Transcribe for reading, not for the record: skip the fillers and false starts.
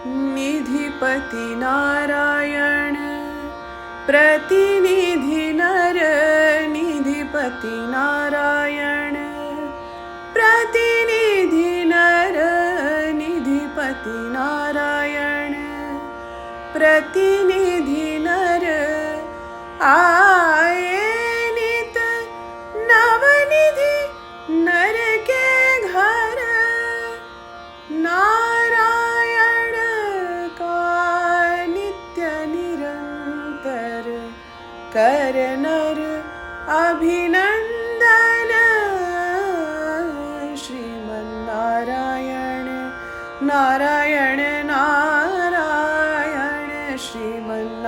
निधिपति नारायण प्रतिनिधि नर निधिपति नारायण प्रतिनिधि नर निधिपति नारायण प्रतिनिधि नर आए नित नवनिधि नर के घर नारायण का नित्य निरंतर कर नर अभिनंदन श्रीमन्नारायण नारायण नारायण श्रीमन्नारायण